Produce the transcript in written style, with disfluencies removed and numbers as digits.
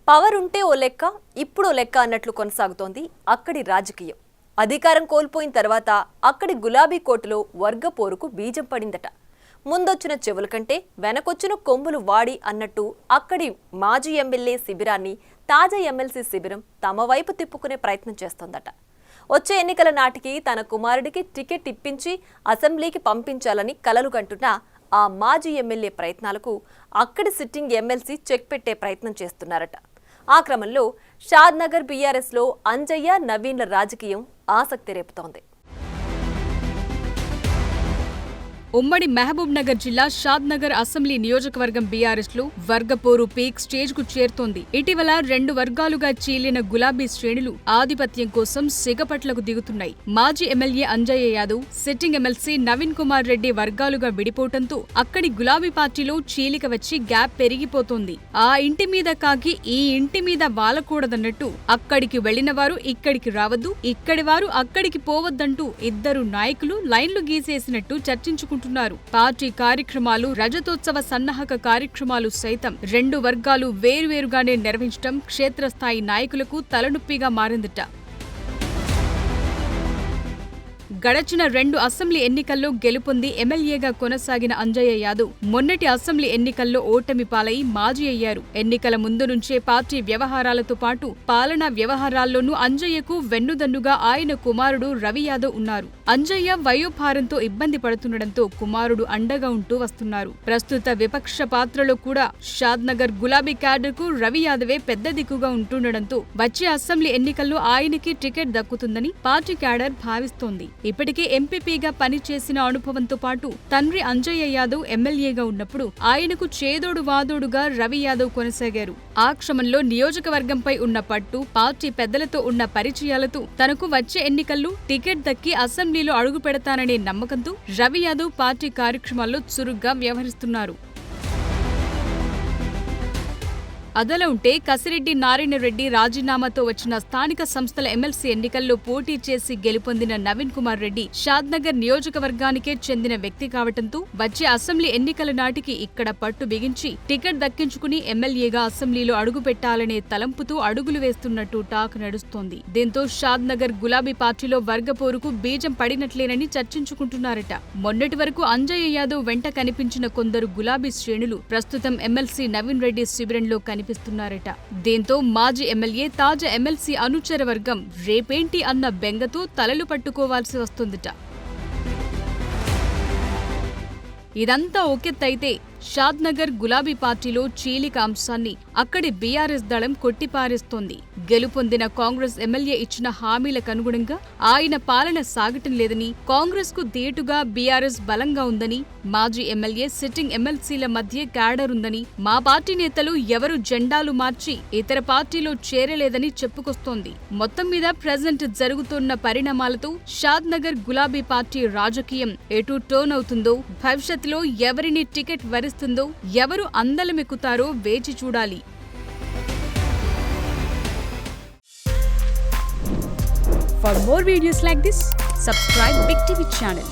Power ఉంటే ఓ లెక్క ఇప్పుడు లెక్క అన్నట్లు కొనసాగుతోంది అక్కడి రాజకీయం. అధికారం కోల్పోయిన తర్వాత అక్కడి గులాబీ కోటలో వర్గ పోరుకు బీజం పడిందట. ముందొచ్చిన చెవుల కంటే వెనకొచ్చిన కొమ్ములు వాడి అన్నట్టు అక్కడి మాజీ ఎమ్మెల్యే శిబిరాన్ని తాజా ఎమ్మెల్సీ శిబిరం తమ వైపు తిప్పుకునే ప్రయత్నం చేస్తోందట. వచ్చే ఎన్నికల నాటికి తన కుమారుడికి టికెట్ ఇప్పించి అసెంబ్లీకి పంపించాలని కలలు కంటున్న ఆ మాజీ ఎమ్మెల్యే ప్రయత్నాలకు అక్కడి సిట్టింగ్ ఎమ్మెల్సీ చెక్ పెట్టే ప్రయత్నం చేస్తున్నారట. ఆ క్రమంలో షాద్నగర్ బీఆర్ఎస్లో అంజయ్య నవీన్ల రాజకీయం ఆసక్తి రేపుతోంది. ఉమ్మడి మహబూబ్ నగర్ జిల్లా షాద్నగర్ అసెంబ్లీ నియోజకవర్గం బీఆర్ఎస్ లో వర్గపోరు పీక్ స్టేజ్ కు చేరుతోంది. ఇటీవల రెండు వర్గాలుగా చీలిన గులాబీ శ్రేణులు ఆధిపత్యం కోసం సిగపట్లకు దిగుతున్నాయి. మాజీ MLA Anjaiah Yadav, sitting MLC Naveen Kumar Reddy వర్గాలుగా విడిపోవడంతో అక్కడి గులాబీ పార్టీలో చీలిక వచ్చి గ్యాప్ పెరిగిపోతోంది. ఆ ఇంటి మీద కాకి ఈ ఇంటి మీద వాలకూడదన్నట్టు అక్కడికి వెళ్లిన వారు ఇక్కడికి రావద్దు, ఇక్కడి వారు అక్కడికి పోవద్దంటూ ఇద్దరు నాయకులు లైన్లు గీసేసినట్టు చర్చించుకుంటున్నారు. పార్టీ కార్యక్రమాలు, రజతోత్సవ సన్నాహక కార్యక్రమాలు సైతం రెండు వర్గాలు వేరువేరుగానే నిర్వహించడం క్షేత్రస్థాయి నాయకులకు తలనొప్పిగా మారిందట. గడచిన రెండు అసెంబ్లీ ఎన్నికల్లో గెలుపొంది ఎమ్మెల్యేగా కొనసాగిన అంజయ్య యాదవ్ మొన్నటి అసెంబ్లీ ఎన్నికల్లో ఓటమి పాలై మాజీ అయ్యారు. ఎన్నికల ముందు నుంచే పార్టీ వ్యవహారాలతో పాటు పాలనా వ్యవహారాల్లోనూ అంజయ్యకు వెన్నుదన్నుగా ఆయన కుమారుడు రవి యాదవ్ ఉన్నారు. అంజయ్య వయోభారంతో ఇబ్బంది పడుతుండటంతో కుమారుడు అండగా ఉంటూ వస్తున్నారు. ప్రస్తుత విపక్ష పాత్రలో కూడా షాద్నగర్ గులాబీ క్యాడర్ కు రవి యాదవే పెద్ద దిక్కుగా ఉంటుండటంతో వచ్చే అసెంబ్లీ ఎన్నికల్లో ఆయనకి టికెట్ దక్కుతుందని పార్టీ క్యాడర్ భావిస్తోంది. ఇప్పటికే ఎంపీపీగా పనిచేసిన అనుభవంతో పాటు తండ్రి అంజయ్య యాదవ్ ఎమ్మెల్యేగా ఉన్నప్పుడు ఆయనకు చేదోడు వాదోడుగా రవి యాదవ్ కొనసాగారు. ఆ క్రమంలో నియోజకవర్గంపై ఉన్న పట్టు, పార్టీ పెద్దలతో ఉన్న పరిచయాలతో తనకు వచ్చే ఎన్నికల్లో టికెట్ దక్కి అసెంబ్లీలో అడుగు పెడతాననే నమ్మకంతో రవి యాదవ్ పార్టీ కార్యక్రమాల్లో చురుగ్గా వ్యవహరిస్తున్నారు. అదలా ఉంటే కసిరెడ్డి నారాయణరెడ్డి రాజీనామాతో వచ్చిన స్థానిక సంస్థల ఎమ్మెల్సీ ఎన్నికల్లో పోటీ చేసి గెలుపొందిన నవీన్ కుమార్ రెడ్డి షాద్నగర్ నియోజకవర్గానికే చెందిన వ్యక్తి కావటంతో వచ్చే అసెంబ్లీ ఎన్నికల నాటికి ఇక్కడ పట్టు బిగించి టికెట్ దక్కించుకుని ఎమ్మెల్యేగా అసెంబ్లీలో అడుగు పెట్టాలనే తలంపుతూ అడుగులు వేస్తున్నట్టు టాక్ నడుస్తోంది. దీంతో షాద్నగర్ గులాబీ పార్టీలో వర్గపోరుకు బీజం పడినట్లేనని చర్చించుకుంటున్నారట. మొన్నటి వరకు అంజయ్య యాదవ్ వెంట కనిపించిన కొందరు గులాబీ శ్రేణులు ప్రస్తుతం ఎమ్మెల్సీ నవీన్ రెడ్డి శిబిరంలో కనిపిస్తున్నారట. దీంతో మాజీ ఎమ్మెల్యే, తాజా ఎమ్మెల్సీ అనుచర వర్గం రేపేంటి అన్న బెంగతో తలలు పట్టుకోవాల్సి వస్తుందట. ఇదంతా ఒకెత్తైతే షాద్నగర్ గులాబీ పార్టీలో చీలిక అంశాన్ని అక్కడి బీఆర్ఎస్ దళం కొట్టిపారేస్తోంది. గెలుపొందిన కాంగ్రెస్ ఎమ్మెల్యే ఇచ్చిన హామీలకు అనుగుణంగా ఆయన పాలన సాగటం లేదని, కాంగ్రెస్ కు ధీటుగా బీఆర్ఎస్ బలంగా ఉందని, మాజీ ఎమ్మెల్యే, సిట్టింగ్ ఎమ్మెల్సీల మధ్య క్యాడర్ ఉందని, మా పార్టీ నేతలు ఎవరు జెండాలు మార్చి ఇతర పార్టీలో చేరలేదని చెప్పుకొస్తోంది. మొత్తం మీద ప్రెజెంట్ జరుగుతున్న పరిణామాలతో షాద్నగర్ గులాబీ పార్టీ రాజకీయం ఎటు టర్న్ అవుతుందో, భవిష్యత్తులో ఎవరిని టికెట్ వరిస్తుందో, ఎవరు అందలమెక్కుతారో వేచి చూడాలి. For more videos like this, subscribe Big TV channel.